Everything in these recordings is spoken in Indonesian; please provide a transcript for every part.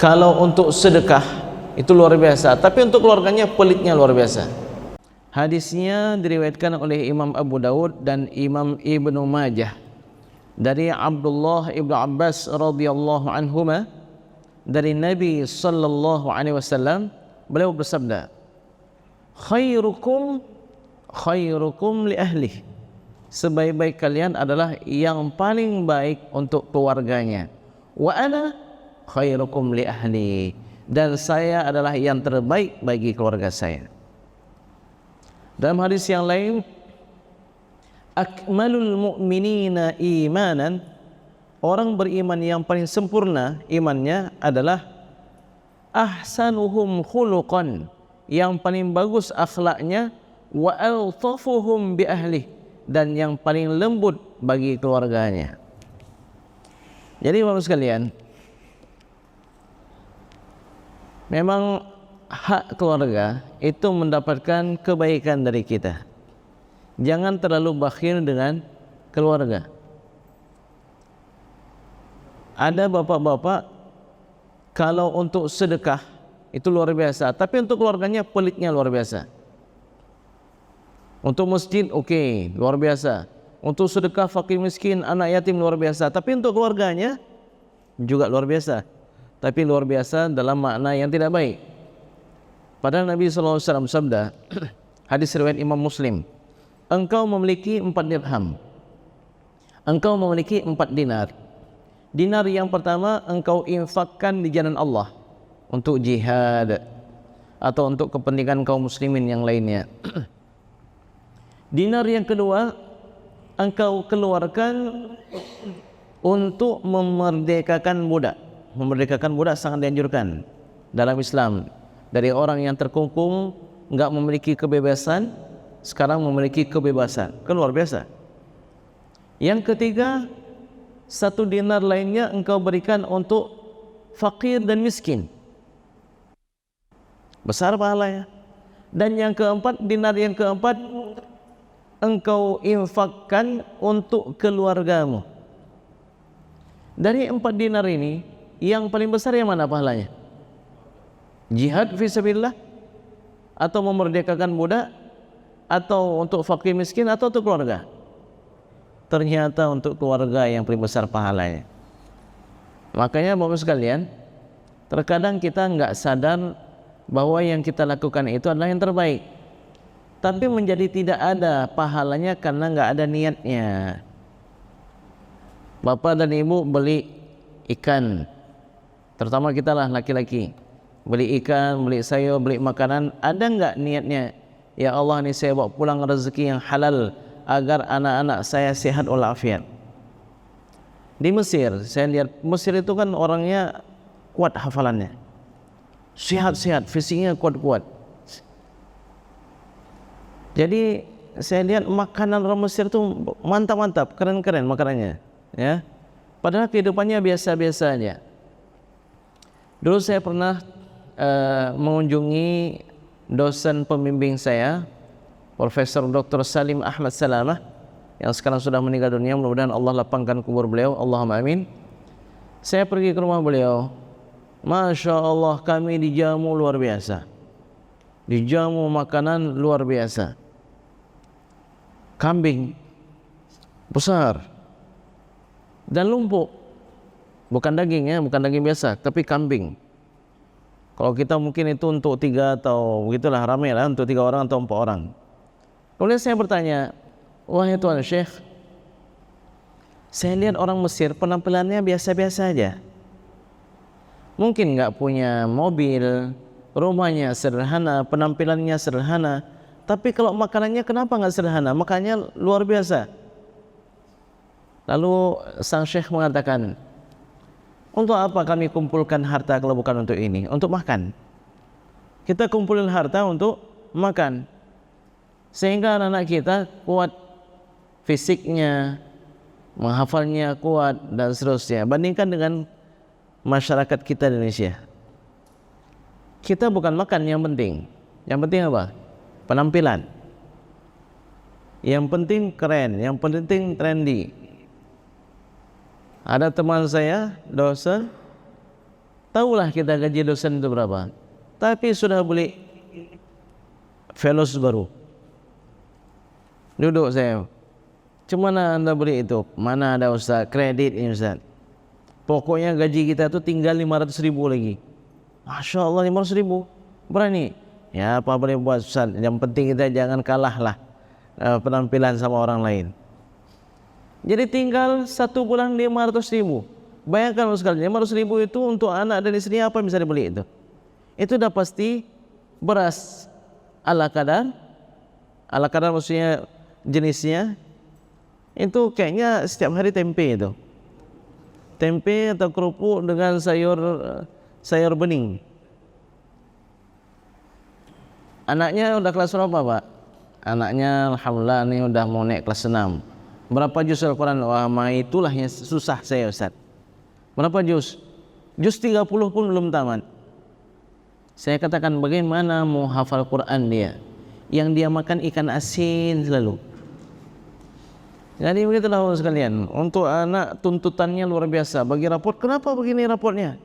Kalau untuk sedekah itu luar biasa, tapi untuk keluarganya pelitnya luar biasa. Hadisnya diriwayatkan oleh Imam Abu Dawud dan Imam Ibnu Majah dari Abdullah ibnu Abbas radhiyallahu anhuma, dari Nabi sallallahu alaihi wasallam, beliau bersabda, khairukum li ahli, sebaik-baik kalian adalah yang paling baik untuk keluarganya. Wa ana khairukum li ahli, dan saya adalah yang terbaik bagi keluarga saya. Dalam hadis yang lain, akmalul mu'minina imanan, orang beriman yang paling sempurna imannya adalah ahsanuhum khuluqan, yang paling bagus akhlaknya, wa altafuhum bi ahli, dan yang paling lembut bagi keluarganya. Jadi Bapak sekalian, memang hak keluarga itu mendapatkan kebaikan dari kita. Jangan terlalu bakhil dengan keluarga. Ada bapak-bapak kalau untuk sedekah itu luar biasa, tapi untuk keluarganya pelitnya luar biasa. Untuk masjid oke, luar biasa. Untuk sedekah fakir miskin, anak yatim luar biasa, tapi untuk keluarganya juga luar biasa. Tapi luar biasa dalam makna yang tidak baik. Padahal Nabi SAW sabda, hadis riwayat Imam Muslim, engkau memiliki 4 dirham, engkau memiliki 4 dinar. Dinar yang pertama engkau infakkan di jalan Allah untuk jihad atau untuk kepentingan kaum muslimin yang lainnya. Dinar yang kedua engkau keluarkan untuk memerdekakan budak. Memerdekakan budak sangat dianjurkan dalam Islam. Dari orang yang terkungkung, enggak memiliki kebebasan, sekarang memiliki kebebasan. Kan luar biasa. Yang ketiga, 1 dinar lainnya engkau berikan untuk fakir dan miskin. Besar pahalanya. Dan yang keempat, dinar yang keempat engkau infakkan untuk keluargamu. Dari 4 dinar ini, yang paling besar yang mana pahalanya? Jihad fisabilillah, atau memerdekakan budak, atau untuk fakir miskin, atau untuk keluarga? Ternyata untuk keluarga yang paling besar pahalanya. Makanya Bapak sekalian, terkadang kita enggak sadar bahwa yang kita lakukan itu adalah yang terbaik, tapi menjadi tidak ada pahalanya karena enggak ada niatnya. Bapak dan ibu beli ikan, terutama kita lah laki-laki, beli ikan, beli sayur, beli makanan, ada enggak niatnya, ya Allah ini saya bawa pulang rezeki yang halal agar anak-anak saya sehat walafiat. Di Mesir, saya lihat Mesir itu kan orangnya kuat hafalannya, sehat-sehat, fisiknya kuat-kuat. Jadi saya lihat makanan orang Mesir itu mantap-mantap, keren-keren makanannya, ya. Padahal kehidupannya biasa-biasa aja. Dulu saya pernah mengunjungi dosen pembimbing saya, Profesor Dr. Salim Ahmad Salamah, yang sekarang sudah meninggal dunia. Mudah-mudahan Allah lapangkan kubur beliau, Allahumma amin. Saya pergi ke rumah beliau, Masya Allah, kami dijamu luar biasa, dijamu makanan luar biasa. Kambing besar dan lumpuk, bukan daging ya, bukan daging biasa, tapi kambing. Kalau kita mungkin itu untuk 3 atau begitulah, ramai lah, untuk 3 orang atau 4 orang. Kemudian saya bertanya, wahai Tuan Syekh, saya lihat orang Mesir penampilannya biasa-biasa aja, mungkin nggak punya mobil, rumahnya sederhana, penampilannya sederhana, tapi kalau makanannya kenapa nggak sederhana? Makanannya luar biasa. Lalu sang Syekh mengatakan, untuk apa kami kumpulkan harta kalau bukan untuk ini? Untuk makan. Kita kumpulin harta untuk makan, sehingga anak-anak kita kuat fisiknya, menghafalnya kuat, dan seterusnya. Bandingkan dengan masyarakat kita di Indonesia, kita bukan makan yang penting. Yang penting apa? Penampilan. Yang penting keren, yang penting trendy. Ada teman saya, dosen, tahulah kita gaji dosen itu berapa, tapi sudah beli velos baru. Duduk saya, cumana anda beli itu? Mana ada Ustaz, kredit ini Ustaz. Pokoknya gaji kita tuh tinggal 500.000 lagi. Masya Allah, 500.000 berani? Ya apa boleh buat Ustaz, yang penting kita jangan kalah lah penampilan sama orang lain. Jadi tinggal 1 bulan 500.000. Bayangkan sekali, 500.000 itu untuk anak dan istri apa yang bisa dibeli itu? Itu udah pasti beras ala kadar maksudnya jenisnya. Itu kayaknya setiap hari tempe itu. Tempe atau kerupuk dengan sayur bening. Anaknya udah kelas berapa Pak? Anaknya alhamdulillah ini udah mau naik kelas 6. Berapa juz Al-Quran? Wah, itulah yang susah saya Ustaz. Berapa juz? Juz 30 pun belum tamat. Saya katakan bagaimana mau hafal Quran dia, yang dia makan ikan asin selalu. Jadi begitulah sekalian, untuk anak tuntutannya luar biasa. Bagi raport, kenapa begini raportnya?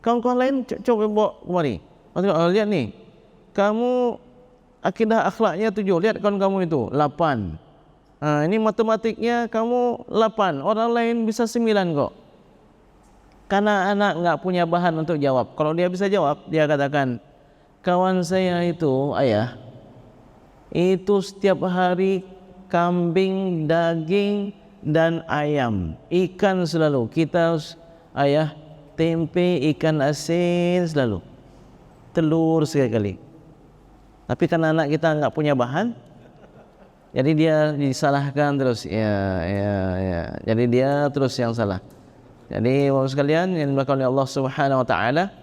Kawan-kawan lain coba bawa kemari. Lihat nih, kamu akidah akhlaknya 7, lihat kawan kamu itu 8. Ini matematiknya kamu 8, orang lain bisa 9 kok. Karena anak nggak punya bahan untuk jawab. Kalau dia bisa jawab, dia katakan, kawan saya itu ayah, itu setiap hari kambing, daging, dan ayam, ikan selalu. Kita ayah tempe, ikan asin selalu, telur sekali. Tapi karena anak kita nggak punya bahan, jadi dia disalahkan terus. Ya. Jadi dia terus yang salah. Jadi bapak sekalian yang dimuliakan oleh Allah Subhanahu wa taala,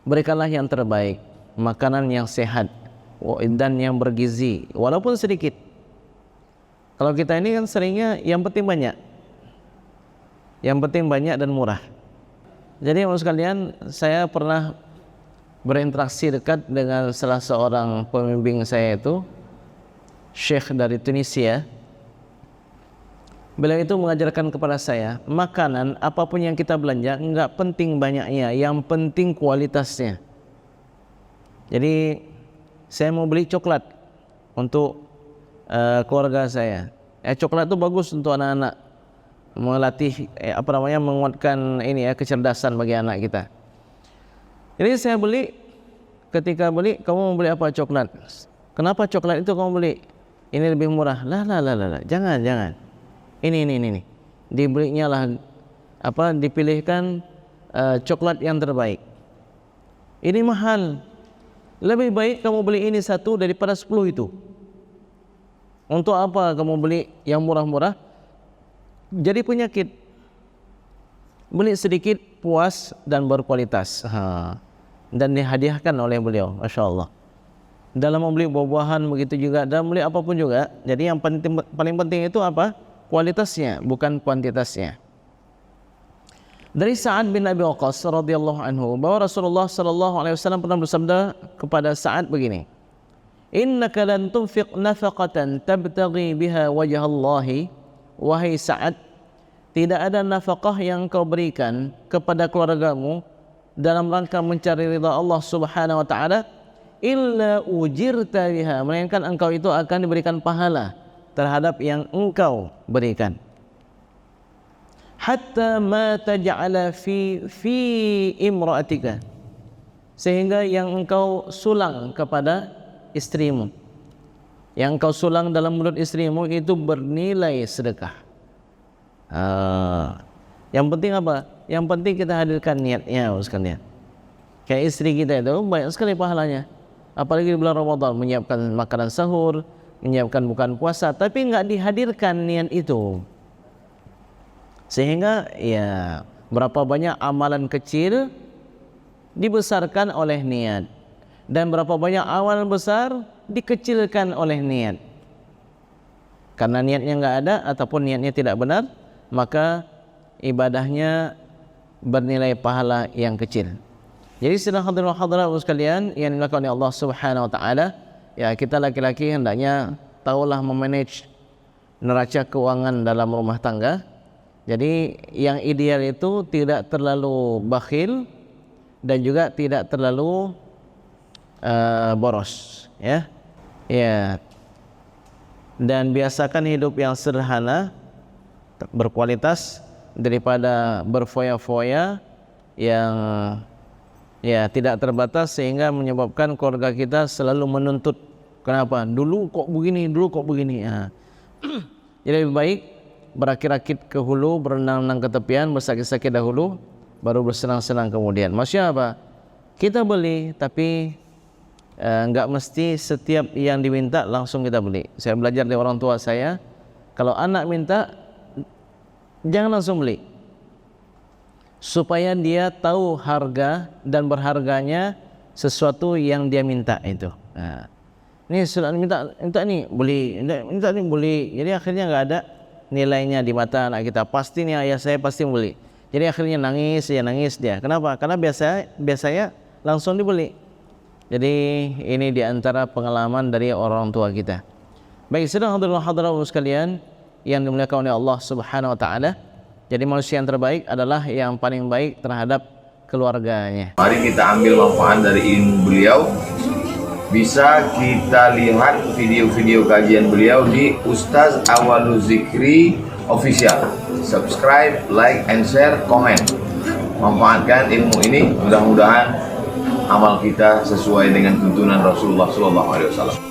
berikanlah yang terbaik, makanan yang sehat dan yang bergizi walaupun sedikit. Kalau kita ini kan seringnya yang penting banyak. Yang penting banyak dan murah. Jadi bapak sekalian, saya pernah berinteraksi dekat dengan salah seorang pembimbing saya itu, Syekh dari Tunisia. Beliau itu mengajarkan kepada saya, makanan apapun yang kita belanja enggak penting banyaknya, yang penting kualitasnya. Jadi saya mau beli coklat untuk keluarga saya. Coklat itu bagus untuk anak-anak, melatih menguatkan kecerdasan bagi anak kita. Jadi saya beli, ketika beli, kamu mau beli apa? Coklat. Kenapa coklat itu kamu beli? Ini lebih murah. Lah, jangan. Ini. Dibelinya lah dipilihkan coklat yang terbaik. Ini mahal. Lebih baik kamu beli ini 1 daripada 10 itu. Untuk apa kamu beli yang murah-murah? Jadi penyakit. Beli sedikit, puas dan berkualitas. Dan dihadiahkan oleh beliau, Masya Allah. Dalam membeli buah-buahan begitu juga, dalam membeli apapun juga. Jadi yang paling penting itu apa? Kualitasnya, bukan kuantitasnya. Dari Sa'ad bin Abi Waqqas radhiyallahu anhu, bahwa Rasulullah sallallahu alaihi wasallam pernah bersabda kepada Sa'ad begini, innaka lan tunfiq nafaqatan tabtaghi biha wajhallahi, wahai Sa'ad, tidak ada nafkah yang kau berikan kepada keluargamu dalam rangka mencari ridha Allah Subhanahu wa taala, illa ujirta biha, melainkan engkau itu akan diberikan pahala terhadap yang engkau berikan. Hatta ma taj'ala fi imra'atika, sehingga yang engkau sulang kepada istrimu, yang engkau sulang dalam mulut istrimu itu bernilai sedekah. Yang penting apa? Yang penting kita hadirkan niatnya sekalian. Kayak istri kita itu banyak sekali pahalanya, apalagi di bulan Ramadan, menyiapkan makanan sahur, menyiapkan bukan puasa, tapi enggak dihadirkan niat itu. Sehingga ya berapa banyak amalan kecil dibesarkan oleh niat, dan berapa banyak amalan besar dikecilkan oleh niat. Karena niatnya enggak ada ataupun niatnya tidak benar, maka ibadahnya bernilai pahala yang kecil. Jadi sidang hadirin hadirat sekalian yang dimuliakan oleh Allah Subhanahu wa taala, ya kita laki-laki hendaknya tahulah memanage neraca keuangan dalam rumah tangga. Jadi yang ideal itu tidak terlalu bakhil dan juga tidak terlalu boros, ya. Ya. Dan biasakan hidup yang sederhana, berkualitas, daripada berfoya-foya yang ya tidak terbatas sehingga menyebabkan keluarga kita selalu menuntut. Kenapa? Dulu kok begini, dulu kok begini. Ya. Jadi lebih baik berakit-akit ke hulu, berenang-renang ke tepian, bersakit-sakit dahulu, baru bersenang-senang kemudian. Maksudnya apa? Kita beli, tapi enggak mesti setiap yang diminta langsung kita beli. Saya belajar dari orang tua saya, kalau anak minta jangan langsung beli, supaya dia tahu harga dan berharganya sesuatu yang dia minta itu. Nah, ini sudah minta nih beli, minta nih beli. Jadi akhirnya enggak ada nilainya di mata anak kita. Pasti nih ayah saya pasti beli. Jadi akhirnya nangis dia. Kenapa? Karena biasanya langsung dibeli. Jadi ini diantara pengalaman dari orang tua kita. Baik, sedang hadirin sekalian yang dimuliakan oleh Allah Subhanahu wa taala. Jadi manusia yang terbaik adalah yang paling baik terhadap keluarganya. Mari kita ambil manfaat dari ilmu beliau. Bisa kita lihat video-video kajian beliau di Ustaz Awalul Zikri Official. Subscribe, like, and share, komen. Manfaatkan ilmu ini, mudah-mudahan amal kita sesuai dengan tuntunan Rasulullah SAW.